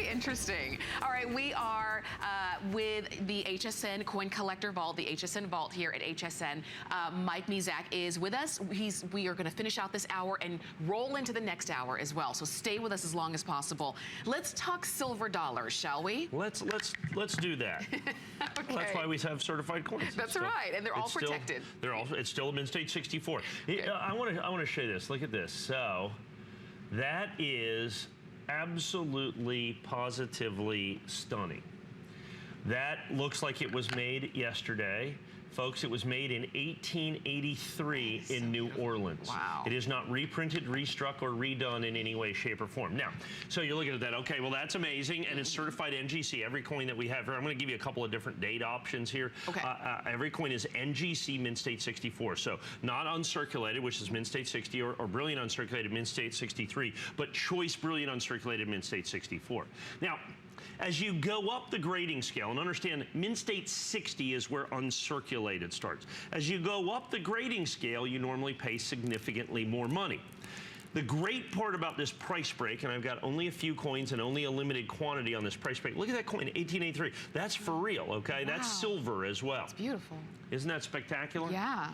interesting. All right, we are with the HSN Coin Collector Vault, the HSN Vault here at HSN. Mike Mezak is with us. We are going to finish out this hour and roll into the next hour as well. So stay with us as long as possible. Let's talk silver dollars, shall we? Let's do that. Okay. That's why we have certified coins. That's right, and they're all protected. It's still a Mint State 64. I want to show you this. Look at this. So that is absolutely, positively stunning. That looks like it was made yesterday. Folks, it was made in 1883 in New Orleans. Wow. It is not reprinted, restruck, or redone in any way, shape, or form. Now, so you're looking at that, okay, well, that's amazing, and it's certified NGC. Every coin that we have here, I'm going to give you a couple of different date options here. Okay. Every coin is NGC Mint State 64, so not uncirculated, which is Mint State 60, or brilliant uncirculated Mint State 63, but choice brilliant uncirculated Mint State 64. Now, as you go up the grading scale, and understand Mint State 60 is where uncirculated starts. As you go up the grading scale, you normally pay significantly more money. The great part about this price break, and I've got only a few coins and only a limited quantity on this price break. Look at that coin, 1883. That's for real, okay? Wow. That's silver as well. It's beautiful. Isn't that spectacular? Yeah.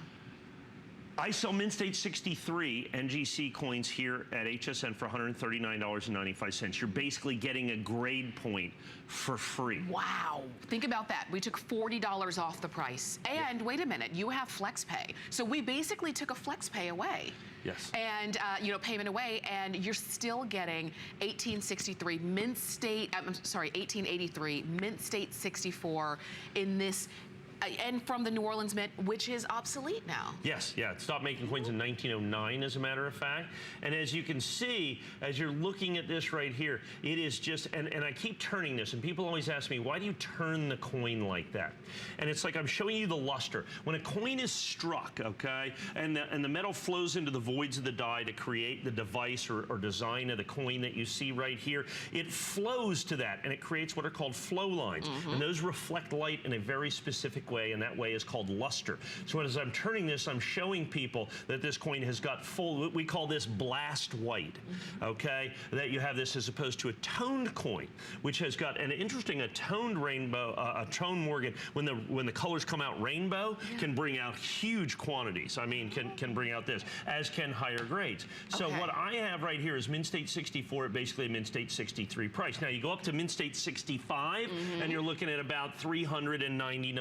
I sell Mint State 63 NGC coins here at HSN for $139.95. You're basically getting a grade point for free. Wow. Think about that. We took $40 off the price. And wait a minute, you have FlexPay. So we basically took a FlexPay away. Yes. And, payment away, and you're still getting 1863 Mint State, 1883 Mint State 64 in this, and from the New Orleans Mint, which is obsolete now. Yes, yeah, it stopped making coins in 1909, as a matter of fact. And as you can see, as you're looking at this right here, it is just, and I keep turning this, and people always ask me, why do you turn the coin like that? And it's like I'm showing you the luster. When a coin is struck, okay, and the metal flows into the voids of the die to create the device or design of the coin that you see right here, it flows to that, and it creates what are called flow lines. And those reflect light in a very specific way, and that way is called luster. So as I'm turning this, I'm showing people that this coin has got full, we call this blast white, okay? That you have this as opposed to a toned coin, which has got an interesting, a toned rainbow, a toned Morgan, when the colors come out rainbow, can bring out huge quantities. I mean, can bring out this, as can higher grades. So what I have right here is Mint State 64 at basically a Mint State 63 price. Now you go up to Mint State 65, and you're looking at about $399.